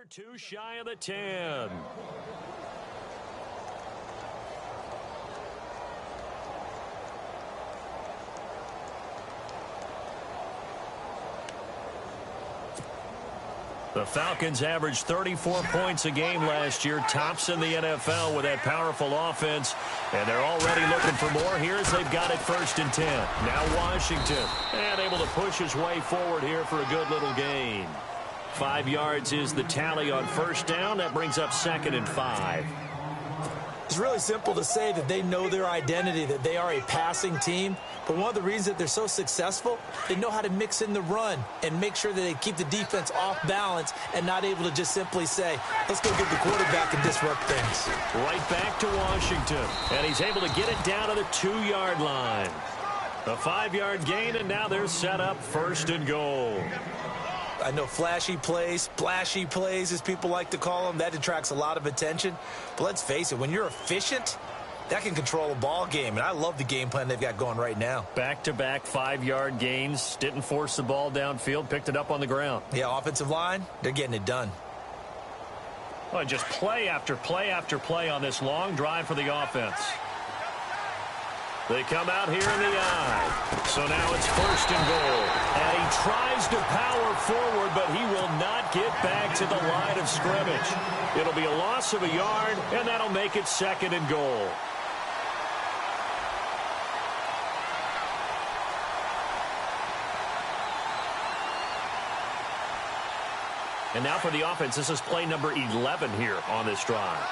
Too shy of the 10. The Falcons averaged 34 points a game last year, tops in the NFL with that powerful offense, and they're already looking for more here as they've got it 1st and 10. Now Washington, and able to push his way forward here for a good little gain. 5 yards is the tally on 1st down. That brings up 2nd and 5. It's really simple to say that they know their identity, that they are a passing team. But one of the reasons that they're so successful, they know how to mix in the run and make sure that they keep the defense off balance and not able to just simply say, let's go get the quarterback and disrupt things. Right back to Washington, and he's able to get it down to the 2-yard line. A 5-yard gain, and now they're set up 1st and goal. I know flashy plays, splashy plays, as people like to call them, that attracts a lot of attention. But let's face it, when you're efficient, that can control a ball game. And I love the game plan they've got going right now. Back-to-back 5-yard gains. Didn't force the ball downfield. Picked it up on the ground. Yeah, offensive line, they're getting it done. Well, just play after play after play on this long drive for the offense. They come out here in the eye. So now it's 1st and goal. And he tries to power forward, but he will not get back to the line of scrimmage. It'll be a loss of a yard, and that'll make it 2nd and goal. And now for the offense, this is play number 11 here on this drive.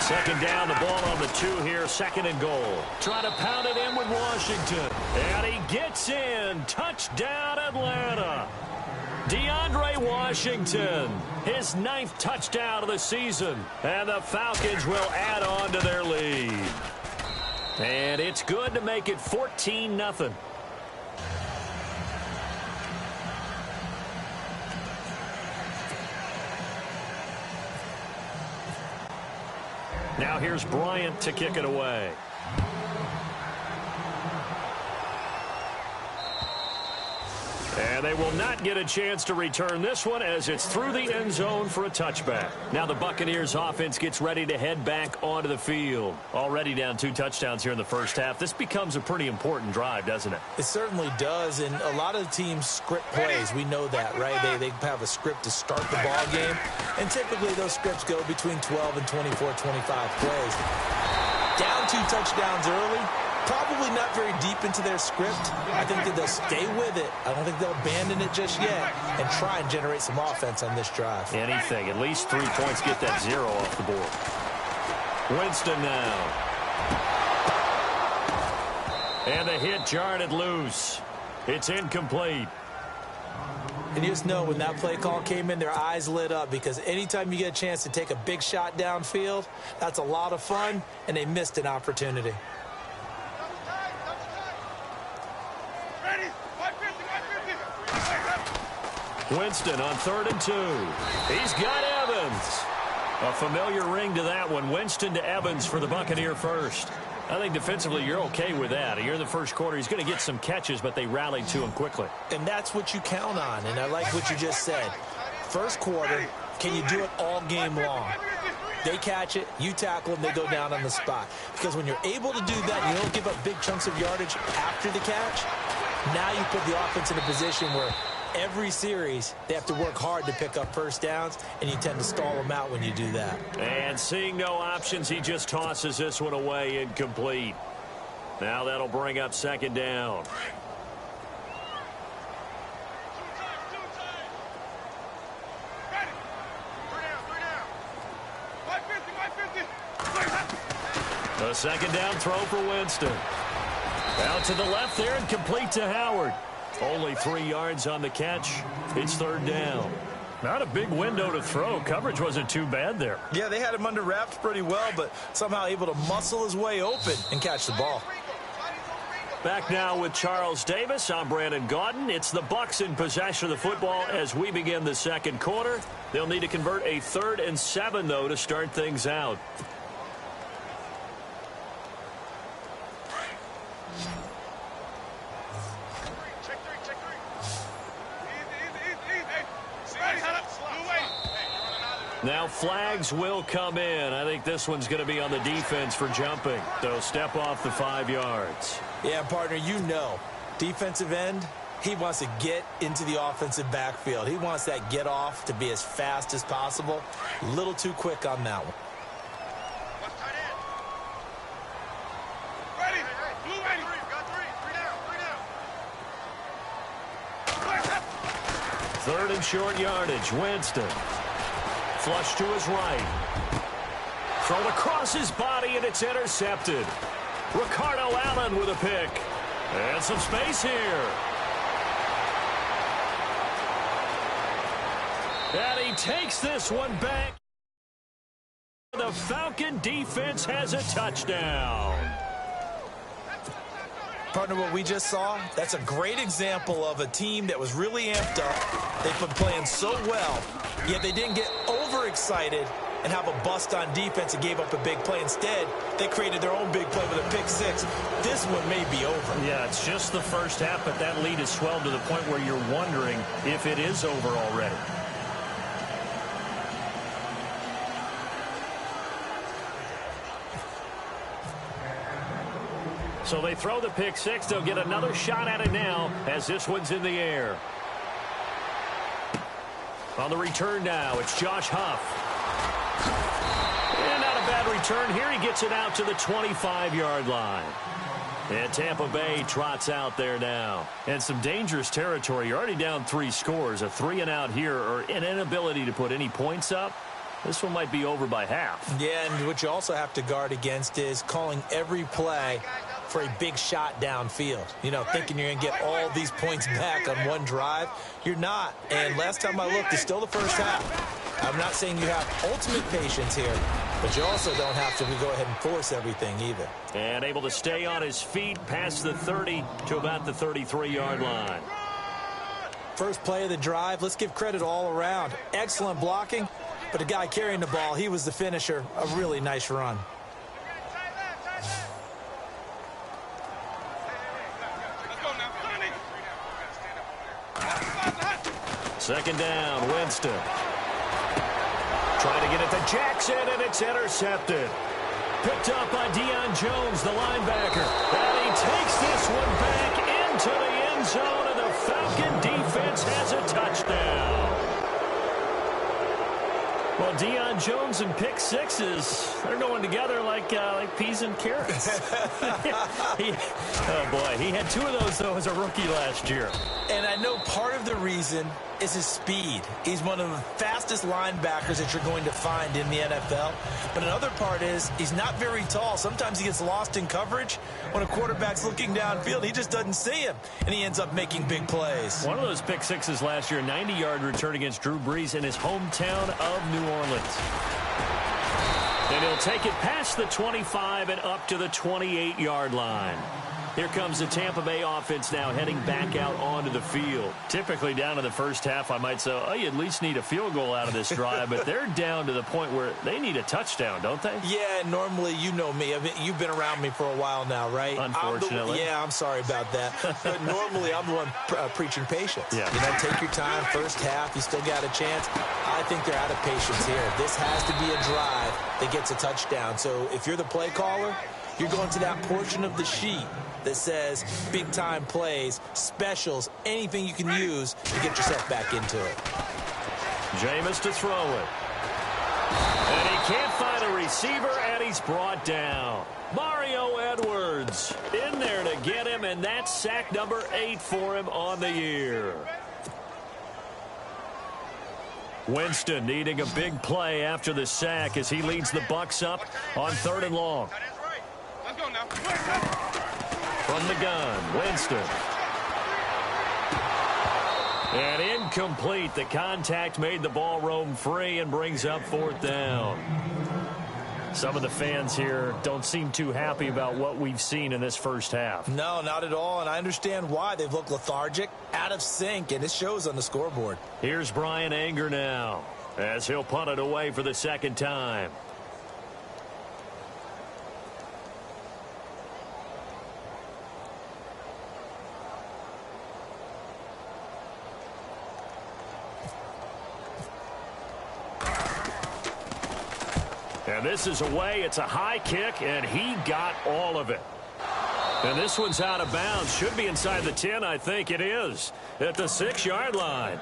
2nd down, the ball on the 2 here, 2nd and goal. Trying to pound it in with Washington. And he gets in. Touchdown, Atlanta. DeAndre Washington, his 9th touchdown of the season. And the Falcons will add on to their lead. And it's good to make it 14-0. Now here's Bryant to kick it away. And they will not get a chance to return this one as it's through the end zone for a touchback. Now the Buccaneers offense gets ready to head back onto the field. Already down 2 touchdowns here in the first half. This becomes a pretty important drive, doesn't it? It certainly does, and a lot of teams script plays. We know that, right? They have a script to start the ball game, and typically those scripts go between 12 and 24, 25 plays. Down 2 touchdowns early. Probably not very deep into their script. I think that they'll stay with it. I don't think they'll abandon it just yet and try and generate some offense on this drive. Anything. At least 3 points. Get that 0 off the board. Winston now. And the hit jarred it loose. It's incomplete. And you just know when that play call came in, their eyes lit up because anytime you get a chance to take a big shot downfield, that's a lot of fun, and they missed an opportunity. Winston on 3rd and 2. He's got Evans. A familiar ring to that one. Winston to Evans for the Buccaneer first. I think defensively you're okay with that. You're in the first quarter. He's going to get some catches, but they rallied to him quickly. And that's what you count on, and I like what you just said. First quarter, can you do it all game long? They catch it, you tackle them, they go down on the spot. Because when you're able to do that, you don't give up big chunks of yardage after the catch. Now you put the offense in a position where every series, they have to work hard to pick up first downs, and you tend to stall them out when you do that. And seeing no options, he just tosses this one away incomplete. Now that'll bring up 2nd down. A 2nd down throw for Winston. Out to the left there and complete to Howard. Only 3 yards on the catch. It's 3rd down. Not a big window to throw. Coverage wasn't too bad there. Yeah, they had him under wraps pretty well, but somehow able to muscle his way open and catch the ball. Back now with Charles Davis. I'm Brandon Gaudin. It's the Bucs in possession of the football as we begin the 2nd quarter. They'll need to convert a 3rd and 7, though, to start things out. Now flags will come in. I think this one's going to be on the defense for jumping. So step off the 5 yards. Yeah, partner, you know, defensive end, he wants to get into the offensive backfield. He wants that get off to be as fast as possible. A little too quick on that one. Third and short yardage. Winston. Flush to his right. Thrown across his body, and it's intercepted. Ricardo Allen with a pick. And some space here. And he takes this one back. The Falcon defense has a touchdown. Partner, what we just saw, that's a great example of a team that was really amped up. They've been playing so well, yet they didn't get overexcited and have a bust on defense and gave up a big play. Instead, they created their own big play with a pick six. This one may be over. Yeah, it's just the first half, but that lead has swelled to the point where you're wondering if it is over already. So they throw the pick six. They'll get another shot at it now as this one's in the air. On the return now, it's Josh Huff. And not a bad return here. He gets it out to the 25-yard line. And Tampa Bay trots out there now. And some dangerous territory. You're already down 3 scores. A 3-and-out here or an inability to put any points up. This one might be over by half. Yeah, and what you also have to guard against is calling every play for a big shot downfield. You know, thinking you're going to get all these points back on one drive. You're not. And last time I looked, it's still the first half. I'm not saying you have ultimate patience here, but you also don't have to go ahead and force everything either. And able to stay on his feet past the 30 to about the 33-yard line. First play of the drive, let's give credit all around. Excellent blocking, but the guy carrying the ball, he was the finisher. A really nice run. Second down, Winston. Trying to get it to Jackson, and it's intercepted. Picked up by Deion Jones, the linebacker. And he takes this one back into the end zone, and the Falcon defense has a touchdown. Well, Deion Jones and pick sixes, they're going together like peas and carrots. Oh, boy, he had 2 of those, though, as a rookie last year. And I know part of the reason is his speed. He's one of the fastest linebackers that you're going to find in the NFL. But another part is he's not very tall. Sometimes he gets lost in coverage. When a quarterback's looking downfield, he just doesn't see him, and he ends up making big plays. One of those pick sixes last year, 90-yard return against Drew Brees in his hometown of New Orleans. And he'll take it past the 25 and up to the 28-yard line. Here comes the Tampa Bay offense now heading back out onto the field. Typically down to the first half, I might say, oh, you at least need a field goal out of this drive, but they're down to the point where they need a touchdown, don't they? Yeah, normally, you know me. You've been around me for a while now, right? Unfortunately. I'm sorry about that. But normally, I'm the one preaching patience. Yeah. You know, take your time, first half, you still got a chance. I think they're out of patience here. This has to be a drive that gets a touchdown. So if you're the play caller, you're going to that portion of the sheet that says big-time plays, specials, anything you can use to get yourself back into it. Jameis to throw it. And he can't find a receiver, and he's brought down. Mario Edwards in there to get him, and that's sack number 8 for him on the year. Winston needing a big play after the sack as he leads the Bucs up on 3rd and long. Let's go now. From the gun, Winston. And incomplete. The contact made the ball roam free and brings up 4th down. Some of the fans here don't seem too happy about what we've seen in this first half. No, not at all, and I understand why. They've looked lethargic, out of sync, and it shows on the scoreboard. Here's Brian Anger now as he'll punt it away for the 2nd time. And this is away. It's a high kick, and he got all of it. And this one's out of bounds. Should be inside the 10, I think it is. At the 6-yard line.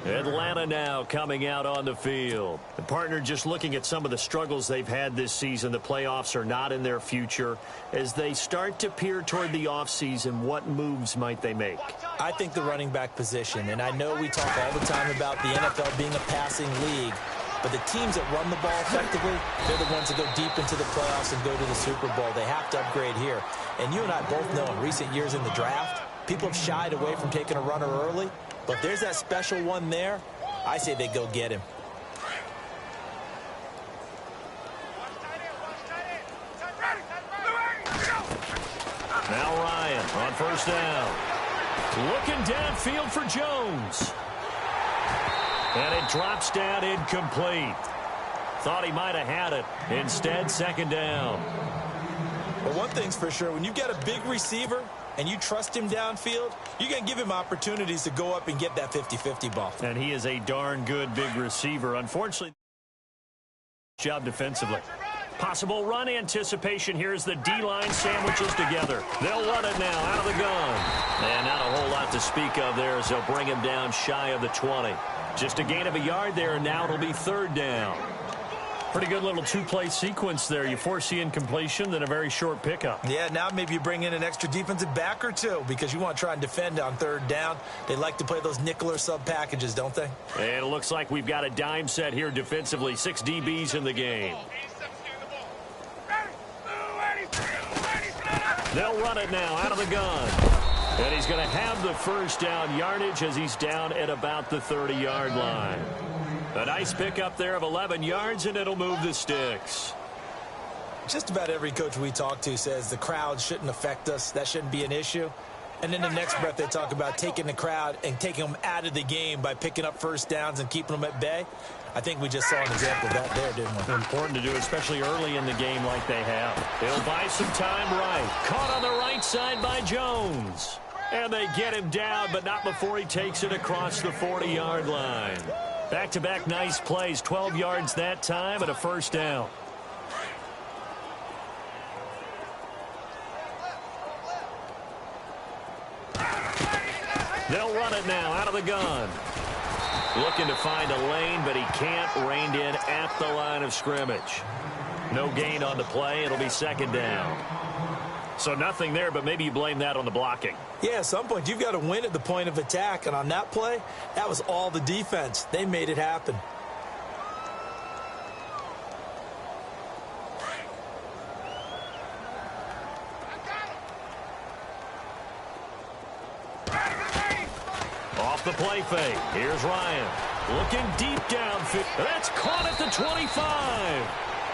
Atlanta now coming out on the field. The partner, just looking at some of the struggles they've had this season. The playoffs are not in their future. As they start to peer toward the offseason, what moves might they make? I think the running back position, and I know we talk all the time about the NFL being a passing league, but the teams that run the ball effectively, they're the ones that go deep into the playoffs and go to the Super Bowl. They have to upgrade here. And you and I both know in recent years in the draft, people have shied away from taking a runner early. But if there's that special one there, I say they go get him. Now Ryan on first down. Looking downfield for Jones. And it drops down incomplete. Thought he might have had it. Instead, second down. Well, one thing's for sure. When you've got a big receiver and you trust him downfield, you're going to give him opportunities to go up and get that 50-50 ball. And he is a darn good big receiver. Unfortunately, job defensively. Possible run anticipation. Here's the D-line sandwiches together. They'll run it now out of the gun. And not a whole lot to speak of there as they'll bring him down shy of the 20. Just a gain of a yard there, and now it'll be third down. Pretty good little two-play sequence there. You force the incompletion, then a very short pickup. Yeah, now maybe you bring in an extra defensive back or two because you want to try and defend on third down. They like to play those nickel or sub packages, don't they? And it looks like we've got a dime set here defensively. 6 DBs in the game. They'll run it now out of the gun. And he's going to have the first down yardage as he's down at about the 30-yard line. A nice pickup there of 11 yards, and it'll move the sticks. Just about every coach we talk to says the crowd shouldn't affect us. That shouldn't be an issue. And then the next breath they talk about taking the crowd and taking them out of the game by picking up first downs and keeping them at bay. I think we just saw an example of that there, didn't we? Important to do, especially early in the game like they have. They'll buy some time right. Caught on the right side by Jones. And they get him down, but not before he takes it across the 40-yard line. Back-to-back nice plays, 12 yards that time and a first down. They'll run it now out of the gun. Looking to find a lane, but he can't. Reined in at the line of scrimmage. No gain on the play. It'll be second down. So nothing there, but maybe you blame that on the blocking. Yeah, at some point you've got to win at the point of attack. And on that play, that was all the defense. They made it happen. Off the play fake. Here's Ryan. Looking deep downfield. That's caught at the 25.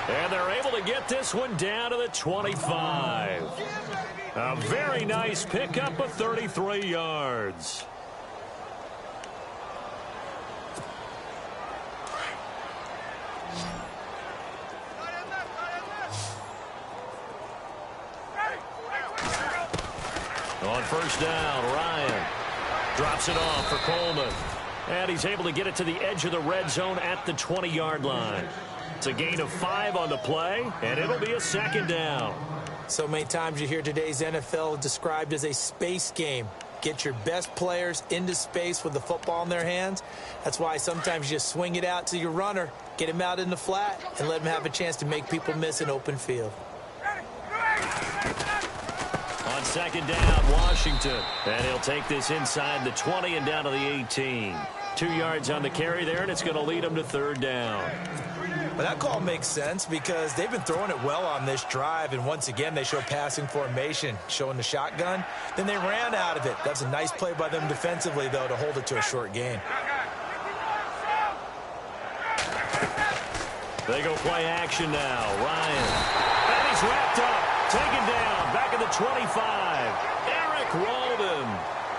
And they're able to get this one down to the 25. A very nice pickup of 33 yards. On first down, Ryan drops it off for Coleman. And he's able to get it to the edge of the red zone at the 20-yard line. It's a gain of 5 on the play, and it'll be a second down. So many times you hear today's NFL described as a space game. Get your best players into space with the football in their hands. That's why sometimes you just swing it out to your runner, get him out in the flat, and let him have a chance to make people miss an open field. On second down, Washington. And he'll take this inside the 20 and down to the 18. 2 yards on the carry there, and it's going to lead him to third down. Well, that call makes sense because they've been throwing it well on this drive, and once again they show passing formation, showing the shotgun. Then they ran out of it. That's a nice play by them defensively, though, to hold it to a short gain. They go play action now. Ryan. And he's wrapped up. Taken down. Back at the 25. Eric Roldan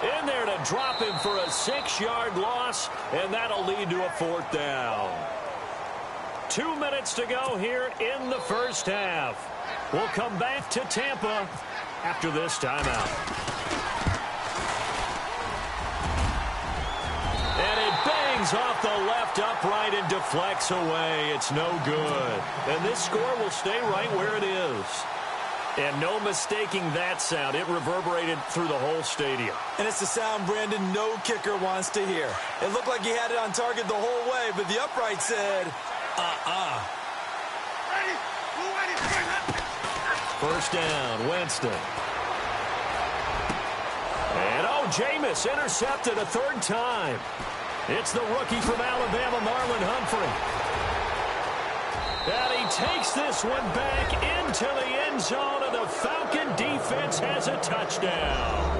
in there to drop him for a 6-yard loss, and that'll lead to a fourth down. 2 minutes to go here in the first half. We'll come back to Tampa after this timeout. And it bangs Swings off the left upright and deflects away. It's no good. And this score will stay right where it is. And no mistaking that sound. It reverberated through the whole stadium. And it's the sound, Brandon, no kicker wants to hear. It looked like he had it on target the whole way, but the upright said, First down, Winston. And, Jameis intercepted a third time. It's the rookie from Alabama, Marlon Humphrey. And he takes this one back into the end zone, and the Falcon defense has a touchdown.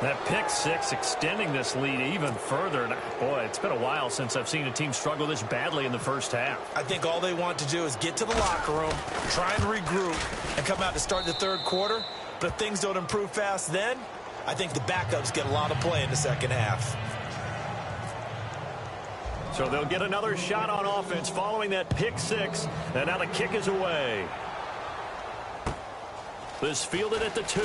That pick six extending this lead even further. And boy, it's been a while since I've seen a team struggle this badly in the first half. I think all they want to do is get to the locker room, try and regroup, and come out to start the third quarter. But if things don't improve fast then, I think the backups get a lot of play in the second half. So they'll get another shot on offense following that pick six. And now the kick is away. This fielded at the 2.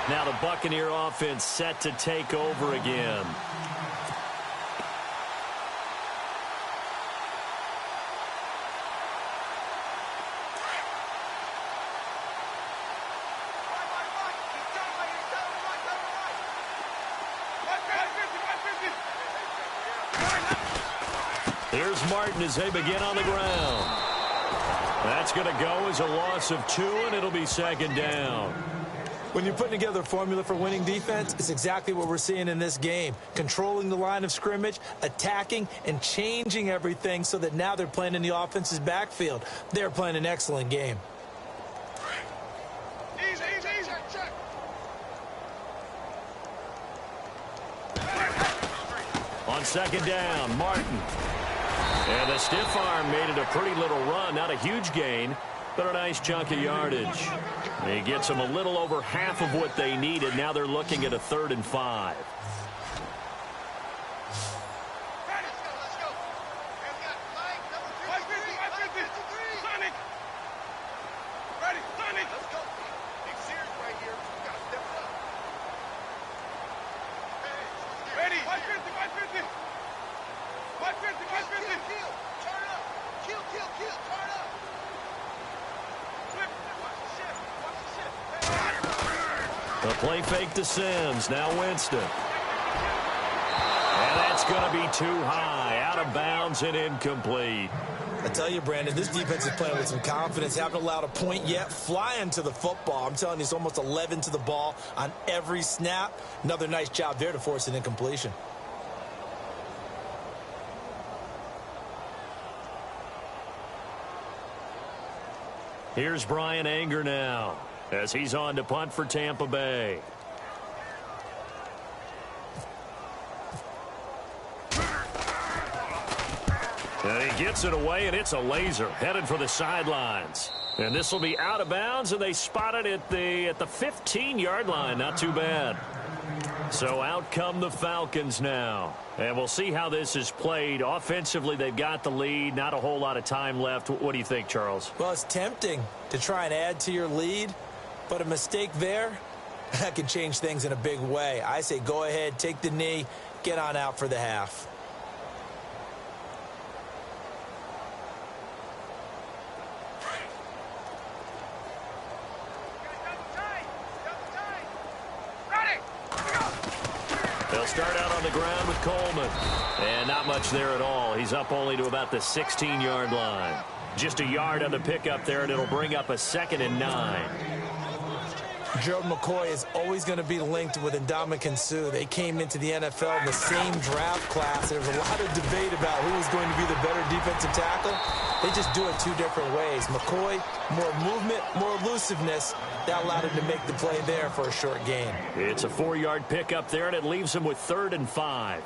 Now the Buccaneer offense set to take over again. Here's Martin as they begin on the ground. That's going to go as a loss of 2, and it'll be second down. When you're putting together a formula for winning defense, it's exactly what we're seeing in this game. Controlling the line of scrimmage, attacking, and changing everything so that now they're playing in the offense's backfield. They're playing an excellent game. Easy. Check. On second down, Martin. And the stiff arm made it a pretty little run. Not a huge gain, but a nice chunk of yardage. He gets them a little over half of what they needed. Now they're looking at a 3rd and 5. The play fake to Sims. Now Winston. And that's going to be too high. Out of bounds and incomplete. I tell you, Brandon, this defense is playing with some confidence. Haven't allowed a point yet. Flying to the football. I'm telling you, it's almost 11 to the ball on every snap. Another nice job there to force an incompletion. Here's Brian Anger now as he's on to punt for Tampa Bay. And he gets it away, and it's a laser headed for the sidelines. And this will be out of bounds, and they spot it at the 15-yard line. Not too bad. So out come the Falcons now. And we'll see how this is played. Offensively, they've got the lead. Not a whole lot of time left. What do you think, Charles? Well, it's tempting to try and add to your lead, but a mistake there, that can change things in a big way. I say go ahead, take the knee, get on out for the half. They'll start out on the ground with Coleman. And not much there at all. He's up only to about the 16-yard line. Just a yard on the pickup there, and it'll bring up a 2nd and 9. Gerald McCoy is always going to be linked with Ndamukong Suh. They came into the NFL in the same draft class. There was a lot of debate about who was going to be the better defensive tackle. They just do it 2 different ways. McCoy, more movement, more elusiveness. That allowed him to make the play there for a short gain. It's a 4-yard pickup there, and it leaves him with 3rd and 5.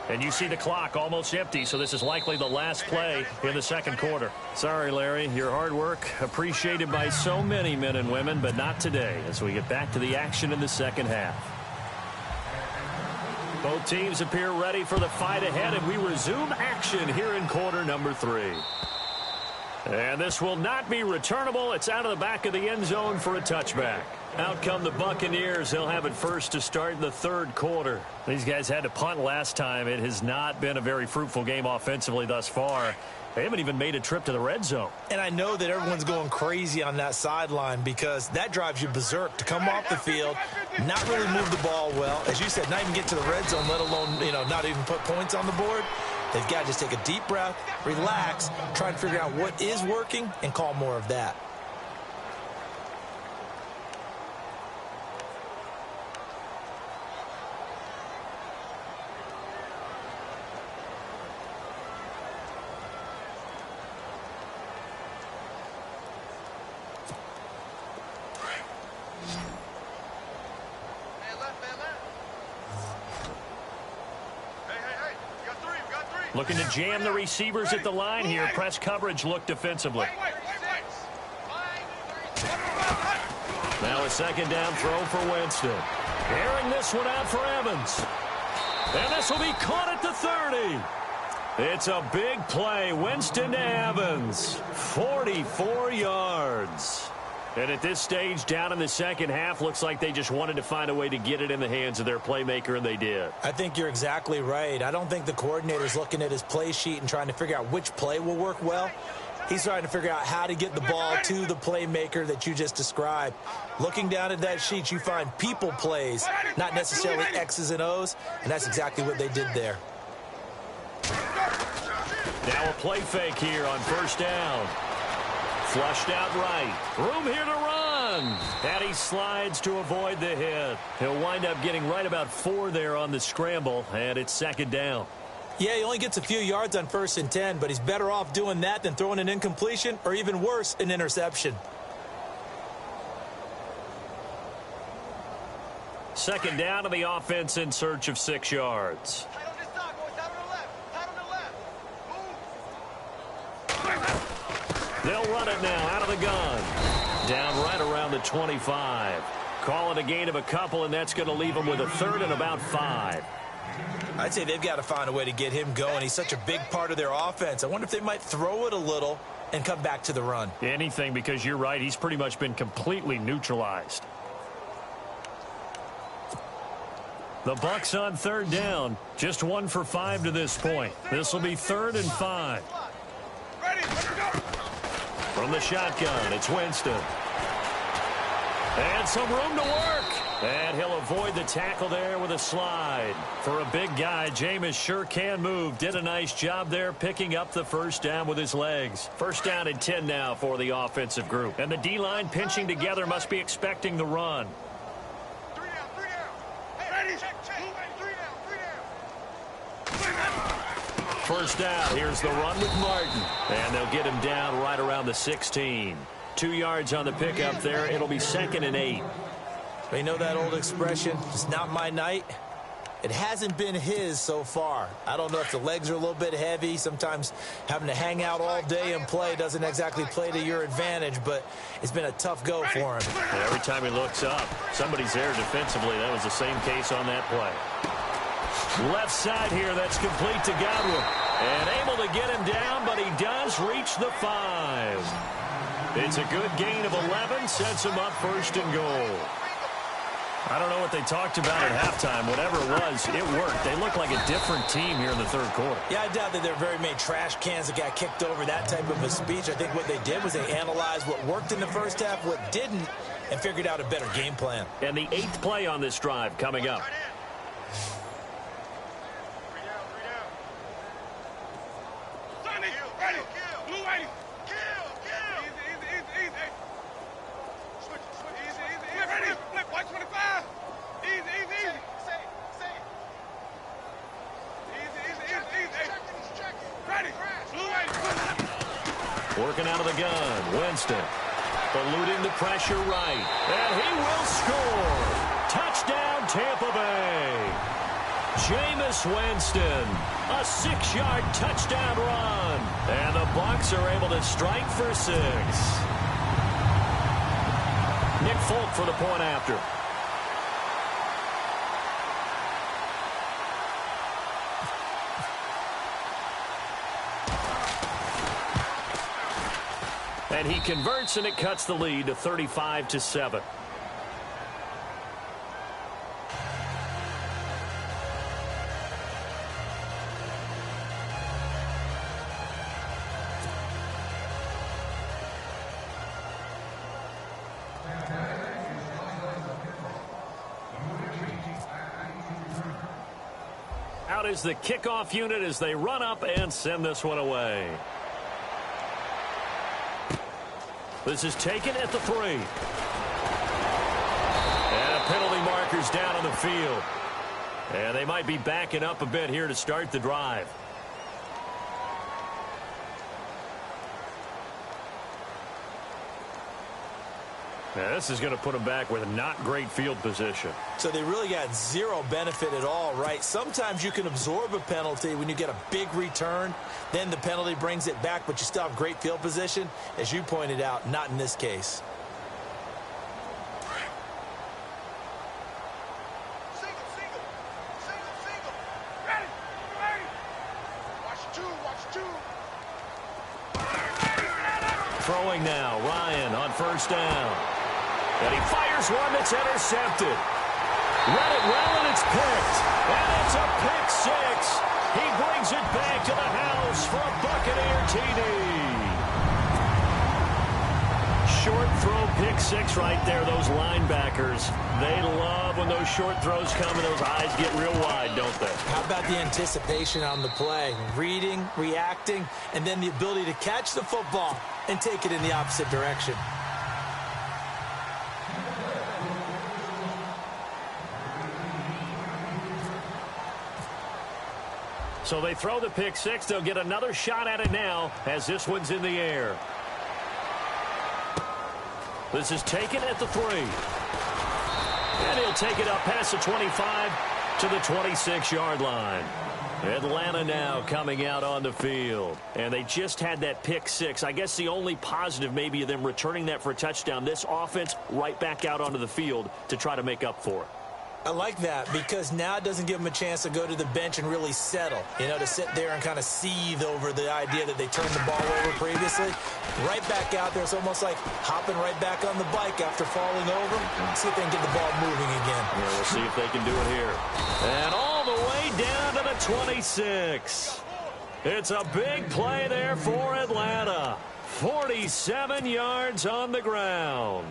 And you see the clock almost empty, so this is likely the last play in the second quarter. Sorry, Larry, your hard work appreciated by so many men and women, but not today as we get back to the action in the second half. Both teams appear ready for the fight ahead, and we resume action here in quarter number 3. And this will not be returnable. It's out of the back of the end zone for a touchback. Out come the Buccaneers. They'll have it first to start the third quarter. These guys had to punt last time. It has not been a very fruitful game offensively thus far. They haven't even made a trip to the red zone. And I know that everyone's going crazy on that sideline because that drives you berserk to come off the field, not really move the ball well. As you said, not even get to the red zone, let alone, not even put points on the board. They've got to just take a deep breath, relax, try and figure out what is working, and call more of that. Looking to jam the receivers at the line here. Press coverage look defensively. Now a second down throw for Winston. Airing this one out for Evans. And this will be caught at the 30. It's a big play. Winston to Evans. 44 yards. And at this stage, down in the second half, looks like they just wanted to find a way to get it in the hands of their playmaker, and they did. I think you're exactly right. I don't think the coordinator's looking at his play sheet and trying to figure out which play will work well. He's trying to figure out how to get the ball to the playmaker that you just described. Looking down at that sheet, you find people plays, not necessarily X's and O's, and that's exactly what they did there. Now a play fake here on first down. Flushed out right. Room here to run. And he slides to avoid the hit. He'll wind up getting right about 4 there on the scramble, and it's second down. Yeah, he only gets a few yards on 1st and 10, but he's better off doing that than throwing an incompletion or even worse, an interception. Second down to the offense in search of 6 yards. They'll run it now out of the gun. Down right around the 25. Call it a gain of a couple, and that's going to leave them with a third and about 5. I'd say they've got to find a way to get him going. He's such a big part of their offense. I wonder if they might throw it a little and come back to the run. Anything, because you're right. He's pretty much been completely neutralized. The Bucs on third down. Just 1 for 5 to this point. This will be 3rd and 5. From the shotgun, it's Winston. And some room to work. And he'll avoid the tackle there with a slide. For a big guy, Jameis sure can move. Did a nice job there picking up the first down with his legs. First down and 10 now for the offensive group. And the D-line pinching together must be expecting the run. First down, here's the run with Martin. And they'll get him down right around the 16. 2 yards on the pickup there. It'll be 2nd and 8. You know that old expression, it's not my night? It hasn't been his so far. I don't know if the legs are a little bit heavy. Sometimes having to hang out all day and play doesn't exactly play to your advantage, but it's been a tough go for him. And every time he looks up, somebody's there defensively. That was the same case on that play. Left side here, that's complete to Godwin. And able to get him down, but he does reach the 5. It's a good gain of 11, sets him up 1st and goal. I don't know what they talked about at halftime. Whatever it was, it worked. They look like a different team here in the third quarter. Yeah, I doubt that there are very many trash cans that got kicked over, that type of a speech. I think what they did was they analyzed what worked in the first half, what didn't, and figured out a better game plan. And the 8th play on this drive coming up. Working out of the gun, Winston. Eluding the pressure right. And he will score. Touchdown, Tampa Bay. Jameis Winston. A 6-yard touchdown run. And the Bucs are able to strike for 6. Nick Folk for the point after. And he converts, and it cuts the lead to 35-7. Out is the kickoff unit as they run up and send this one away. This is taken at the 3. And a penalty marker's down on the field. And they might be backing up a bit here to start the drive. Now, this is going to put them back with not great field position. So they really got zero benefit at all, right? Sometimes you can absorb a penalty when you get a big return. Then the penalty brings it back, but you still have great field position. As you pointed out, not in this case. Throwing now, Ryan on first down. And he fires one that's intercepted. Read it well, and it's picked. And it's a pick 6. He brings it back to the house for a Buccaneer TD. Short throw pick 6 right there. Those linebackers, they love when those short throws come and those eyes get real wide, don't they? How about the anticipation on the play? Reading, reacting, and then the ability to catch the football and take it in the opposite direction. So they throw the pick 6. They'll get another shot at it now as this one's in the air. This is taken at the 3. And he'll take it up past the 25 to the 26-yard line. Atlanta now coming out on the field. And they just had that pick 6. I guess the only positive maybe of them returning that for a touchdown. This offense right back out onto the field to try to make up for it. I like that because now it doesn't give them a chance to go to the bench and really settle, you know, to sit there and kind of seethe over the idea that they turned the ball over previously. Right back out there. It's almost like hopping right back on the bike after falling over. See if they can get the ball moving again. Yeah, we'll see if they can do it here. And all the way down to the 26. It's a big play there for Atlanta. 47 yards on the ground.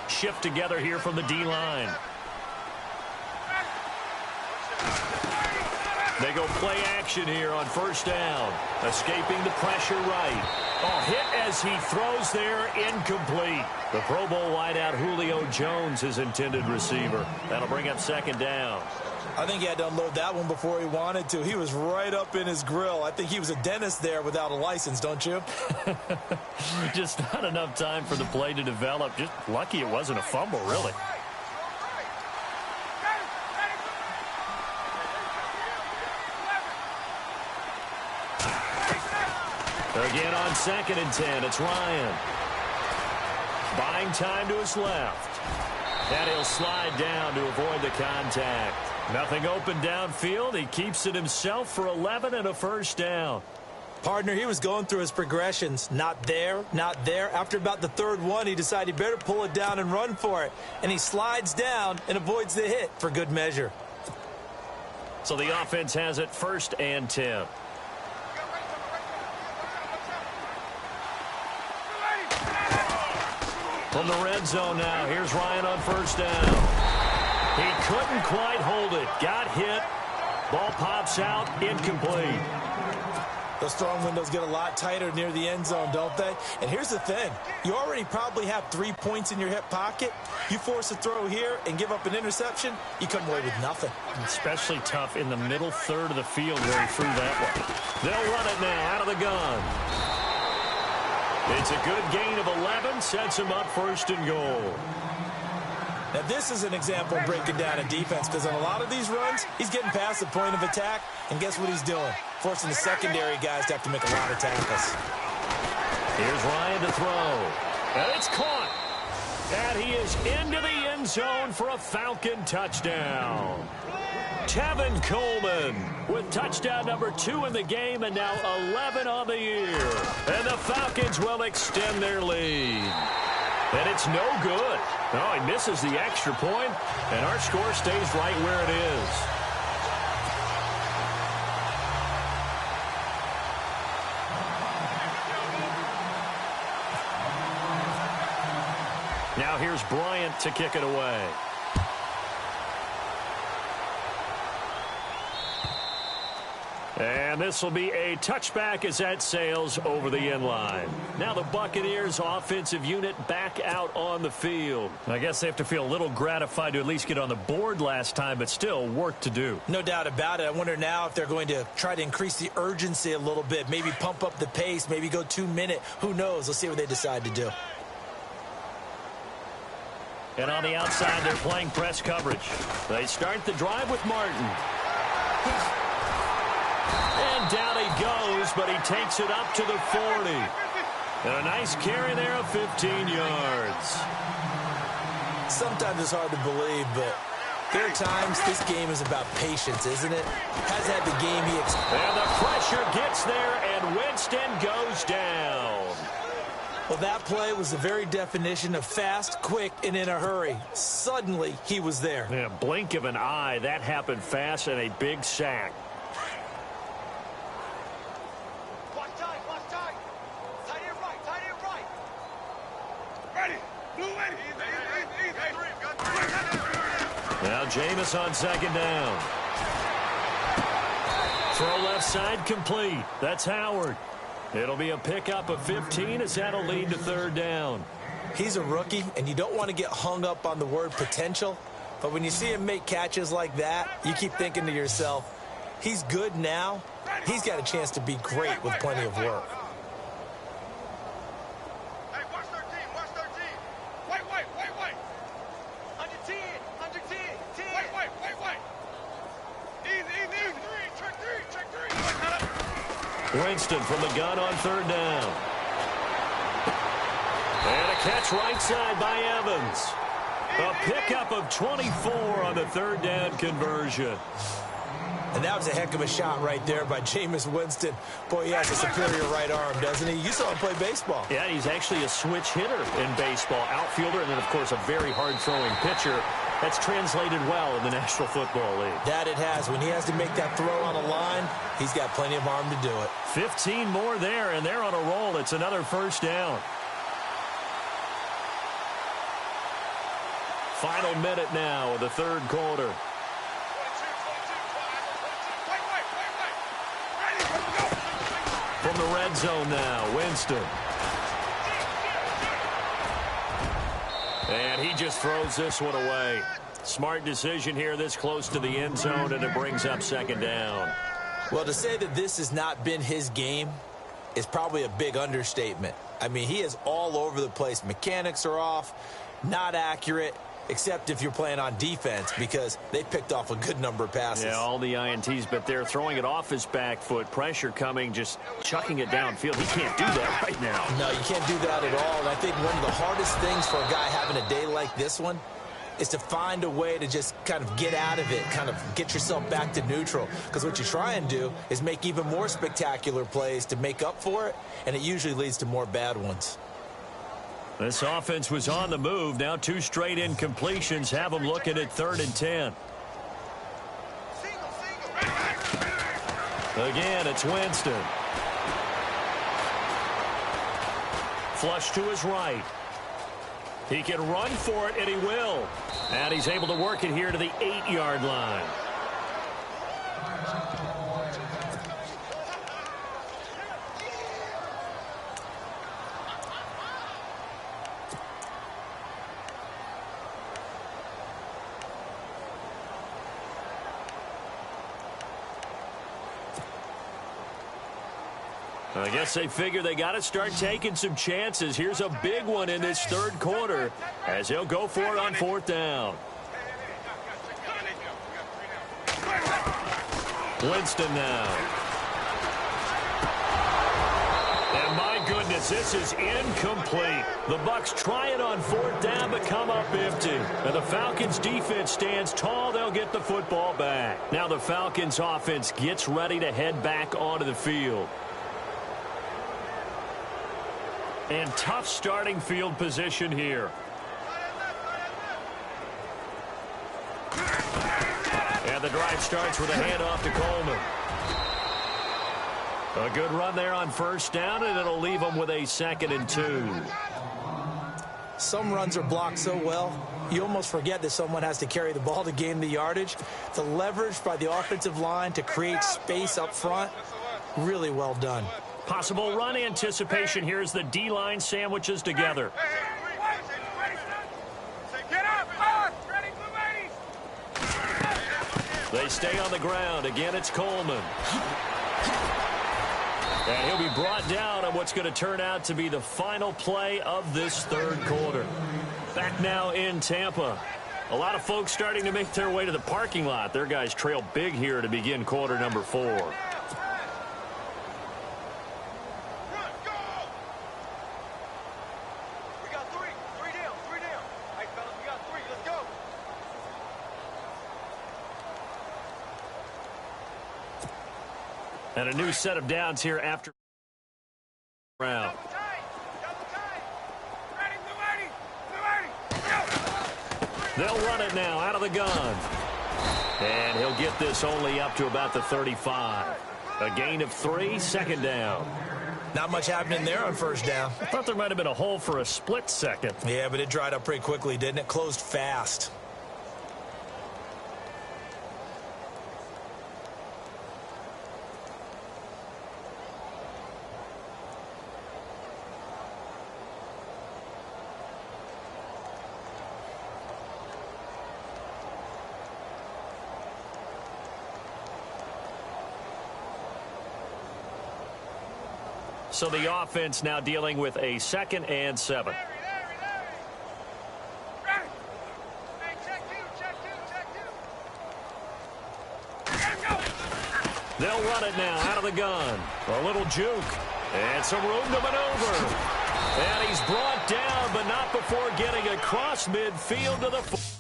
Shift together here from the D-line. They go play action here on first down. Escaping the pressure right. Oh, hit as he throws there, incomplete. The Pro Bowl wideout Julio Jones, his intended receiver. That'll bring up second down. I think he had to unload that one before he wanted to. He was right up in his grill. I think he was a dentist there without a license, don't you? Just not enough time for the play to develop. Just lucky it wasn't a fumble, really. Again on 2nd and 10, it's Ryan. Buying time to his left. And he'll slide down to avoid the contact. Nothing open downfield. He keeps it himself for 11 and a first down. Partner, he was going through his progressions. Not there, not there. After about the 3rd one, he decided he better pull it down and run for it. And he slides down and avoids the hit for good measure. So the offense has it 1st and 10. From the red zone now, here's Ryan on first down. He couldn't quite hold it. Got hit. Ball pops out. Incomplete. Those throwing windows get a lot tighter near the end zone, don't they? And here's the thing. You already probably have 3 points in your hip pocket. You force a throw here and give up an interception, you come away with nothing. Especially tough in the middle third of the field where he threw that one. They'll run it now out of the gun. It's a good gain of 11. Sets him up 1st and goal. Now, this is an example of breaking down a defense because on a lot of these runs, he's getting past the point of attack, and guess what he's doing? Forcing the secondary guys to have to make a lot of tackles. Here's Ryan to throw. And it's caught. And he is into the end zone for a Falcon touchdown. Tevin Coleman with touchdown number 2 in the game and now 11 on the year. And the Falcons will extend their lead. And it's no good. Oh, he misses the extra point, and our score stays right where it is. Now here's Bryant to kick it away. And this will be a touchback as that sails over the end line. Now the Buccaneers offensive unit back out on the field. I guess they have to feel a little gratified to at least get on the board last time, but still work to do. No doubt about it. I wonder now if they're going to try to increase the urgency a little bit, maybe pump up the pace, maybe go 2-minute. Who knows? Let's see what they decide to do. And on the outside, they're playing press coverage. They start the drive with Martin. And down he goes, but he takes it up to the 40. And a nice carry there of 15 yards. Sometimes it's hard to believe, but there are times this game is about patience, isn't it? Has had the game he expected. And the pressure gets there, and Winston goes down. Well, that play was the very definition of fast, quick, and in a hurry. Suddenly, he was there. Yeah, blink of an eye. That happened fast and a big sack. Watch tight, watch tight. Tight end right, tight end right. Ready, blue ready. Now Jameis on second down. Throw left side complete. That's Howard. It'll be a pickup of 15 as that'll lead to third down. He's a rookie, and you don't want to get hung up on the word potential. But when you see him make catches like that, you keep thinking to yourself, he's good now. He's got a chance to be great with plenty of work. Hey, watch 13, watch 13. Wait. Under 10, under 10, 10. Wait. Easy. Check three. Winston from the gun on third down. And a catch right side by Evans. A pickup of 24 on the third down conversion. And that was a heck of a shot right there by Jameis Winston. Boy, he has a superior right arm, doesn't he? You saw him play baseball. Yeah, he's actually a switch hitter in baseball. Outfielder, and then, of course, a very hard-throwing pitcher. That's translated well in the National Football League. That it has. When he has to make that throw on a line, he's got plenty of arm to do it. 15 more there, and they're on a roll. It's another first down. Final minute now of the third quarter. From the red zone now, Winston. And he just throws this one away. Smart decision here this close to the end zone, and it brings up second down. Well, to say that this has not been his game is probably a big understatement. I mean, he is all over the place. Mechanics are off, not accurate, except if you're playing on defense, because they picked off a good number of passes. Yeah, all the INTs, but they're throwing it off his back foot. Pressure coming, just chucking it downfield. He can't do that right now. No, you can't do that at all. And I think one of the hardest things for a guy having a day like this one is to find a way to just kind of get out of it, kind of get yourself back to neutral. Because what you try and do is make even more spectacular plays to make up for it, and it usually leads to more bad ones. This offense was on the move. Now 2 straight incompletions have them looking at 3rd and 10. Again, it's Winston. Flush to his right. He can run for it, and he will. And he's able to work it here to the 8-yard line. I guess they figure they got to start taking some chances. Here's a big one in this third quarter as he'll go for it on 4th down. Winston now. And my goodness, as this is incomplete. The Bucs try it on 4th down but come up empty. And the Falcons defense stands tall. They'll get the football back. Now the Falcons offense gets ready to head back onto the field. And tough starting field position here. And the drive starts with a handoff to Coleman. A good run there on 1st down, and it'll leave them with a 2nd and 2. Some runs are blocked so well, you almost forget that someone has to carry the ball to gain the yardage. The leverage by the offensive line to create space up front, really well done. Possible run anticipation here as the D-line sandwiches together. They stay on the ground. Again, it's Coleman. And he'll be brought down on what's going to turn out to be the final play of this 3rd quarter. Back now in Tampa. A lot of folks starting to make their way to the parking lot. Their guys trail big here to begin quarter number 4. And a new set of downs here after round. They'll run it now out of the gun. And he'll get this only up to about the 35. A gain of 3, 2nd down. Not much happening there on 1st down. I thought there might have been a hole for a split second. Yeah, but it dried up pretty quickly, didn't it? Closed fast. So the offense now dealing with a 2nd and 7. They'll run it now out of the gun. A little juke. And some room to maneuver. And he's brought down, but not before getting across midfield to the...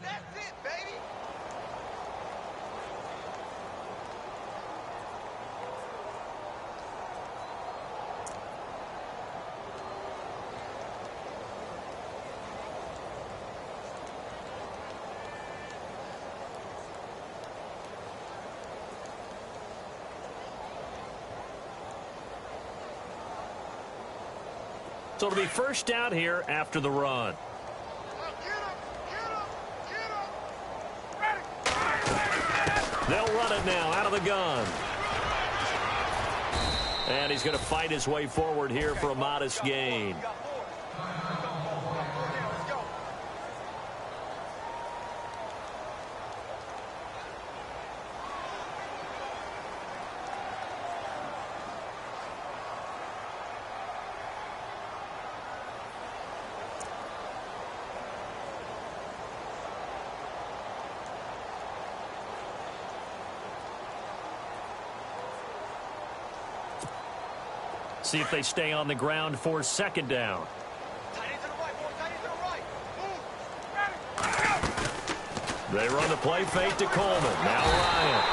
That's it, baby. So it'll be 1st down here after the run. They'll run it now out of the gun. And he's going to fight his way forward here for a modest gain. See if they stay on the ground for 2nd down. They run the play fake to Coleman. Now Ryan.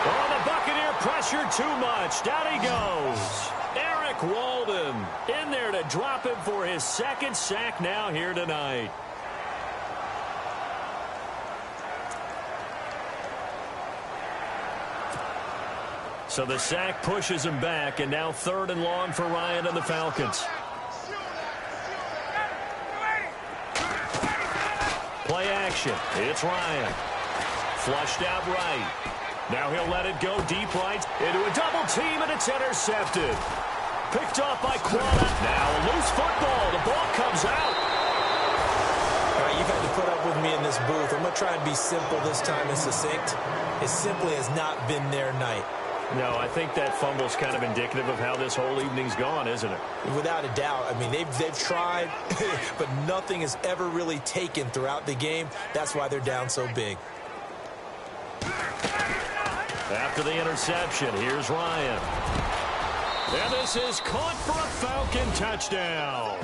Oh, the Buccaneer pressure too much. Down he goes. Eric Walden in there to drop him for his 2nd sack now here tonight. So the sack pushes him back, and now 3rd and long for Ryan and the Falcons. Play action. It's Ryan. Flushed out right. Now he'll let it go deep right into a double team, and it's intercepted. Picked off by Quana. Now a loose football. The ball comes out. All right, you've had to put up with me in this booth. I'm going to try and be simple this time and succinct. It simply has not been their night. No, I think that fumble's kind of indicative of how this whole evening's gone, isn't it? Without a doubt. I mean, they've tried, but nothing has ever really taken throughout the game. That's why they're down so big. After the interception, here's Ryan. And this is caught for a Falcon touchdown.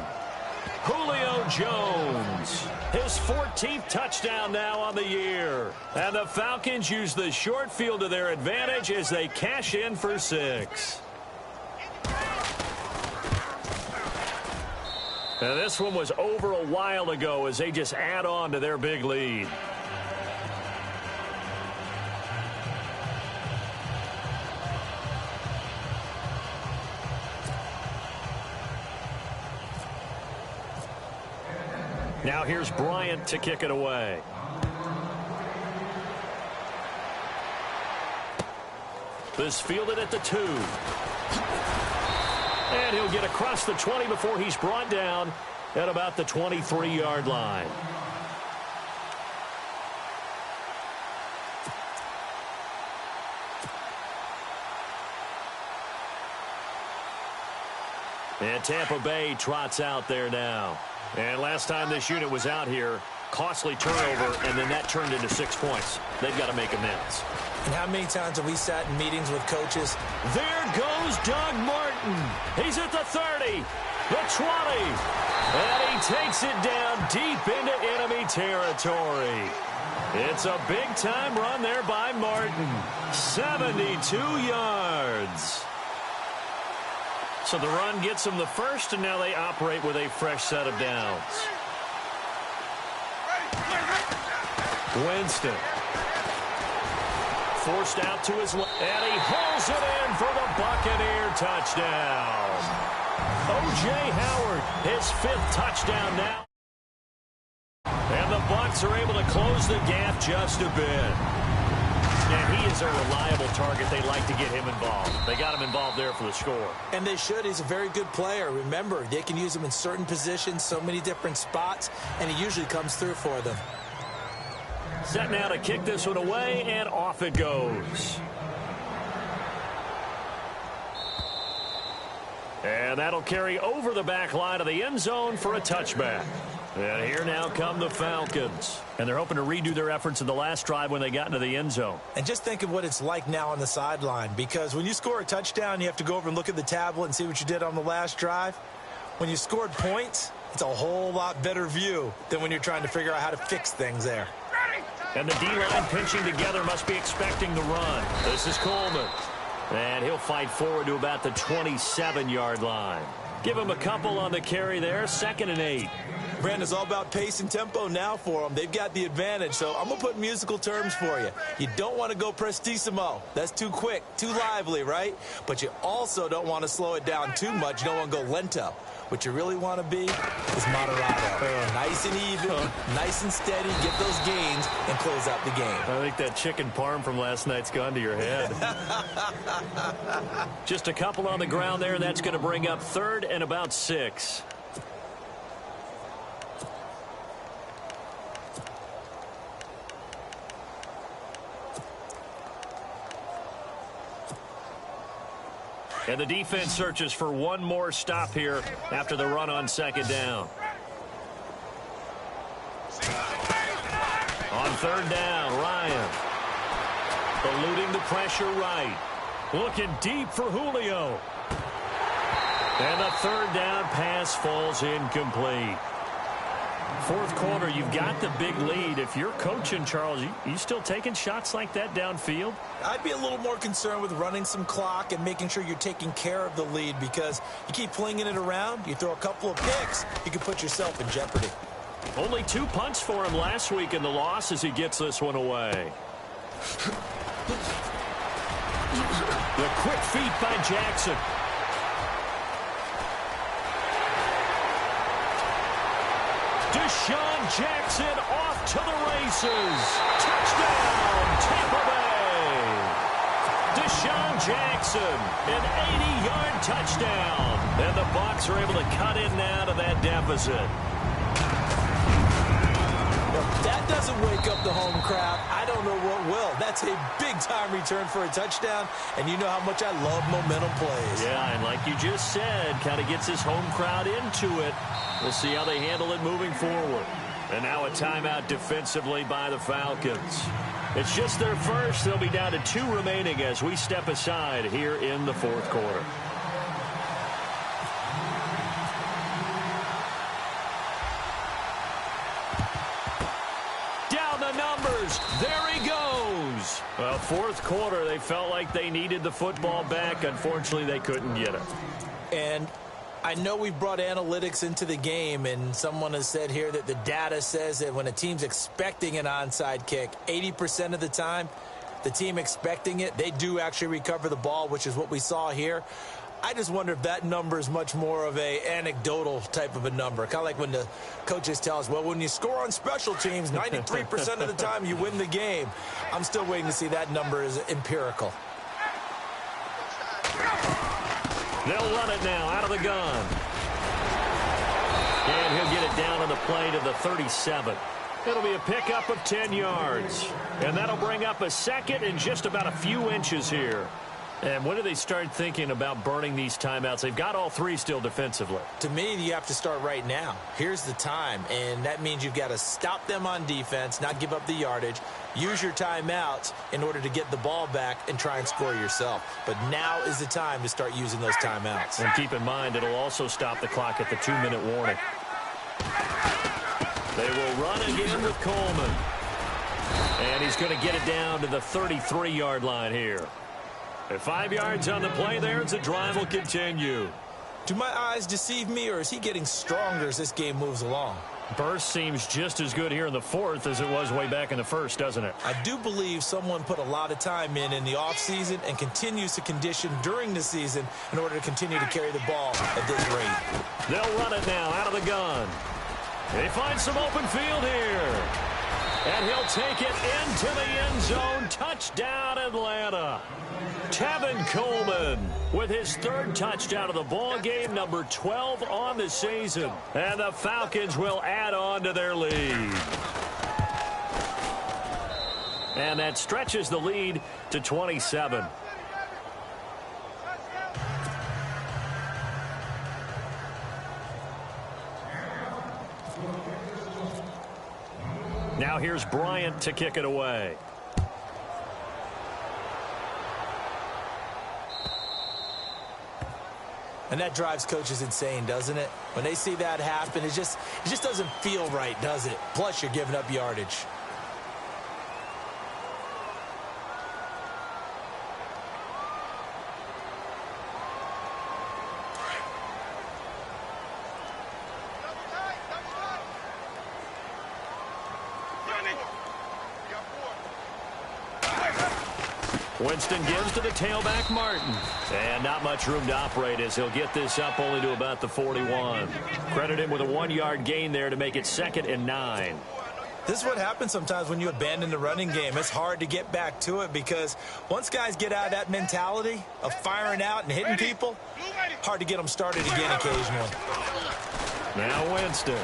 Julio Jones, his 14th touchdown now on the year. And the Falcons use the short field to their advantage as they cash in for 6. And this one was over a while ago as they just add on to their big lead. Now here's Bryant to kick it away. This fielded at the 2. And he'll get across the 20 before he's brought down at about the 23-yard line. And Tampa Bay trots out there now. And last time this unit was out here, costly turnover, and then that turned into 6 points. They've got to make amends. And how many times have we sat in meetings with coaches? There goes Doug Martin. He's at the 30, the 20, and he takes it down deep into enemy territory. It's a big-time run there by Martin. 72 yards. So the run gets them the first, and now they operate with a fresh set of downs. Winston. Forced out to his left, and he hauls it in for the Buccaneer touchdown. O.J. Howard, his 5th touchdown now. And the Bucs are able to close the gap just a bit. And he is a reliable target. They like to get him involved. They got him involved there for the score. And they should. He's a very good player. Remember, they can use him in certain positions, so many different spots, and he usually comes through for them. Set now to kick this one away, and off it goes. And that'll carry over the back line of the end zone for a touchback. And here now come the Falcons. And they're hoping to redo their efforts in the last drive when they got into the end zone. And just think of what it's like now on the sideline, because when you score a touchdown, you have to go over and look at the tablet and see what you did on the last drive. When you scored points, it's a whole lot better view than when you're trying to figure out how to fix things there. And the D-line pinching together must be expecting the run. This is Coleman. And he'll fight forward to about the 27-yard line. Give him a couple on the carry there. 2nd and 8. Brandon, it's all about pace and tempo now for them. They've got the advantage, so I'm going to put musical terms for you. You don't want to go prestissimo. That's too quick, too lively, right? But you also don't want to slow it down too much. You don't want to go lento. What you really want to be is moderato. Nice and even, nice and steady, get those gains, and close out the game. I think that chicken parm from last night's gone to your head. Just a couple on the ground there, and that's going to bring up 3rd and about 6. And the defense searches for one more stop here after the run on 2nd down. On 3rd down, Ryan. Eluding the pressure right. Looking deep for Julio. And the 3rd down pass falls incomplete. 4th quarter, you've got the big lead. If you're coaching, Charles, you still taking shots like that downfield? I'd be a little more concerned with running some clock and making sure you're taking care of the lead, because you keep flinging it around, you throw a couple of picks, you can put yourself in jeopardy. Only 2 punts for him last week in the loss as he gets this one away. The quick feet by Jackson. Deshaun Jackson off to the races. Touchdown, Tampa Bay. Deshaun Jackson, an 80-yard touchdown. And the Bucs are able to cut in now to that deficit. If that doesn't wake up the home crowd, I don't know what will. That's a big-time return for a touchdown, and you know how much I love momentum plays. Yeah, and like you just said, kind of gets his home crowd into it. We'll see how they handle it moving forward. And now a timeout defensively by the Falcons. It's just their first. They'll be down to 2 remaining as we step aside here in the fourth quarter. Down the numbers. There he goes. Well, fourth quarter, they felt like they needed the football back. Unfortunately, they couldn't get it. And I know we've brought analytics into the game, and someone has said here that the data says that when a team's expecting an onside kick, 80% of the time, the team expecting it, they do actually recover the ball, which is what we saw here. I just wonder if that number is much more of a anecdotal type of a number. Kind of like when the coaches tell us, well, when you score on special teams, 93% of the time you win the game. I'm still waiting to see that number is empirical. They'll run it now out of the gun. And he'll get it down on the play to the 37. It'll be a pickup of 10 yards. And that'll bring up a second and just about a few inches here. And when do they start thinking about burning these timeouts? They've got all 3 still defensively. To me, you have to start right now. Here's the time, and that means you've got to stop them on defense, not give up the yardage, use your timeouts in order to get the ball back and try and score yourself. But now is the time to start using those timeouts. And keep in mind, it'll also stop the clock at the 2-minute warning. They will run again with Coleman. And he's going to get it down to the 33-yard line here. At 5 yards on the play there, as the drive will continue. Do my eyes deceive me, or is he getting stronger as this game moves along? Burst seems just as good here in the fourth as it was way back in the first, doesn't it? I do believe someone put a lot of time in the offseason and continues to condition during the season in order to continue to carry the ball at this rate. They'll run it now out of the gun. They find some open field here. And he'll take it into the end zone. Touchdown, Atlanta. Tevin Coleman with his 3rd touchdown of the ball game, number 12 on the season. And the Falcons will add on to their lead. And that stretches the lead to 27. Now here's Bryant to kick it away. And that drives coaches insane, doesn't it? When they see that happen, it just doesn't feel right, does it? Plus, you're giving up yardage. Winston gives to the tailback, Martin. And not much room to operate as he'll get this up only to about the 41. Credit him with a 1-yard gain there to make it 2nd and 9. This is what happens sometimes when you abandon the running game. It's hard to get back to it because once guys get out of that mentality of firing out and hitting people, hard to get them started again occasionally. Now Winston.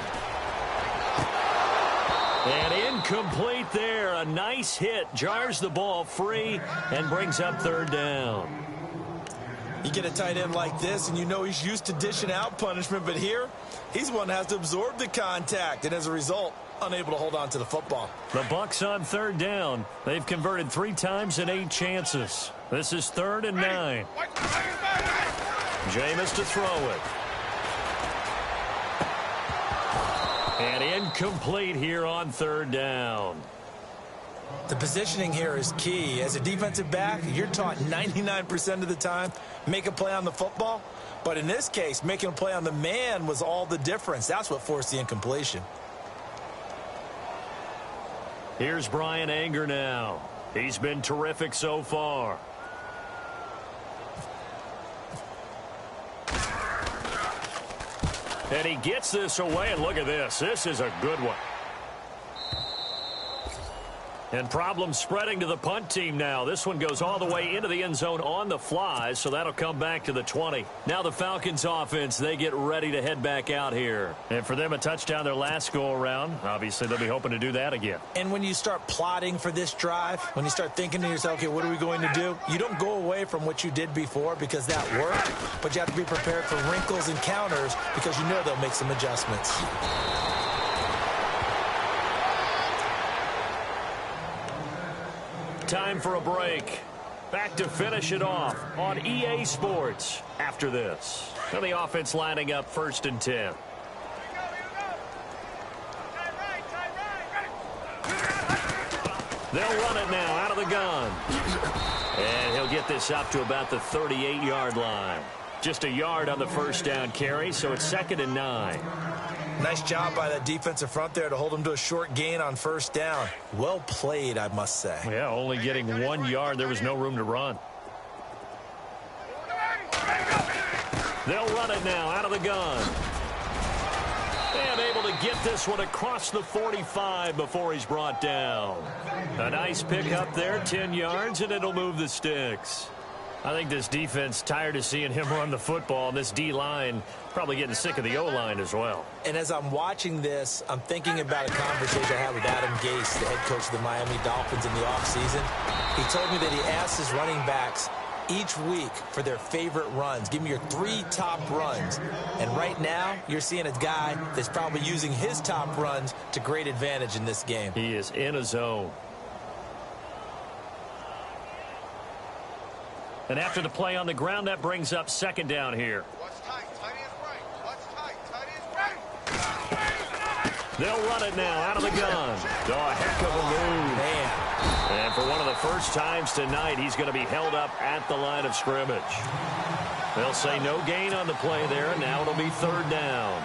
And incomplete there. A nice hit. Jars the ball free and brings up 3rd down. You get a tight end like this, and you know he's used to dishing out punishment, but here, he's one that has to absorb the contact, and as a result, unable to hold on to the football. The Bucs on 3rd down. They've converted 3 times in 8 chances. This is 3rd and 9. Jameis to throw it. And incomplete here on 3rd down. The positioning here is key. As a defensive back, you're taught 99% of the time, make a play on the football. But in this case, making a play on the man was all the difference. That's what forced the incompletion. Here's Brian Anger now. He's been terrific so far. And he gets this away, and look at this. This is a good one. And problems spreading to the punt team now. This one goes all the way into the end zone on the fly, so that'll come back to the 20. Now the Falcons offense, they get ready to head back out here. And for them, a touchdown their last go-around. Obviously, they'll be hoping to do that again. And when you start plotting for this drive, when you start thinking to yourself, okay, what are we going to do? You don't go away from what you did before because that worked, but you have to be prepared for wrinkles and counters because you know they'll make some adjustments. Time for a break. Back to finish it off on EA Sports after this. Now the offense lining up 1st and 10. They'll run it now out of the gun. And he'll get this up to about the 38-yard line. Just a yard on the first down carry, so it's 2nd and 9. Nice job by that defensive front there to hold him to a short gain on 1st down. Well played, I must say. Yeah, only getting 1 yard. There was no room to run. They'll run it now out of the gun. And able to get this one across the 45 before he's brought down. A nice pick up there, 10 yards, and it'll move the sticks. I think this defense tired of seeing him run the football, and this D-line probably getting sick of the O-line as well. And as I'm watching this, I'm thinking about a conversation I had with Adam Gase, the head coach of the Miami Dolphins in the offseason. He told me that he asked his running backs each week for their favorite runs. Give me your 3 top runs. And right now, you're seeing a guy that's probably using his top runs to great advantage in this game. He is in a zone. And after the play on the ground, that brings up 2nd down here. Watch tight. Tight end's right. Watch tight. Tight end's right. They'll run it now out of the gun. Oh, a heck of a move. Man. And for one of the first times tonight, he's going to be held up at the line of scrimmage. They'll say no gain on the play there, and now it'll be 3rd down.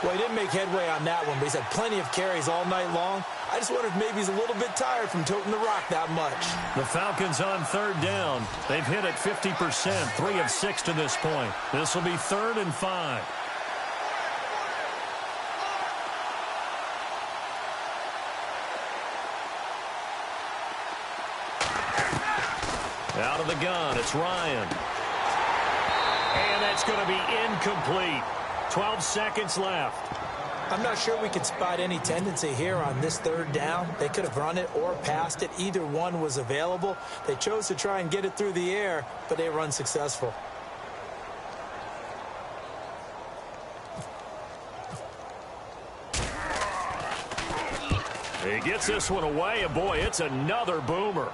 Well, he didn't make headway on that one, but he's had plenty of carries all night long. I just wonder if maybe he's a little bit tired from toting the rock that much. The Falcons on 3rd down. They've hit it 50%, 3 of 6 to this point. This will be 3rd and 5. Out of the gun, it's Ryan. And that's going to be incomplete. 12 seconds left. I'm not sure we can spot any tendency here on this 3rd down. They could have run it or passed it. Either one was available. They chose to try and get it through the air, but they were unsuccessful. He gets this one away, and boy, it's another boomer.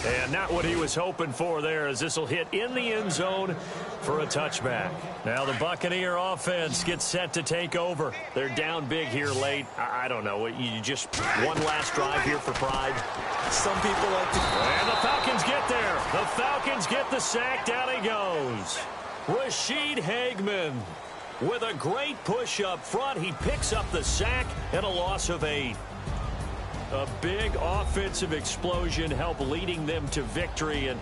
And not what he was hoping for there, as this will hit in the end zone for a touchback. Now the Buccaneer offense gets set to take over. They're down big here late. I don't know. You just one last drive here for pride. Some people like to... And the Falcons get there. The Falcons get the sack. Down he goes. Rashid Hageman with a great push up front. He picks up the sack and a loss of 8. A big offensive explosion helped leading them to victory. And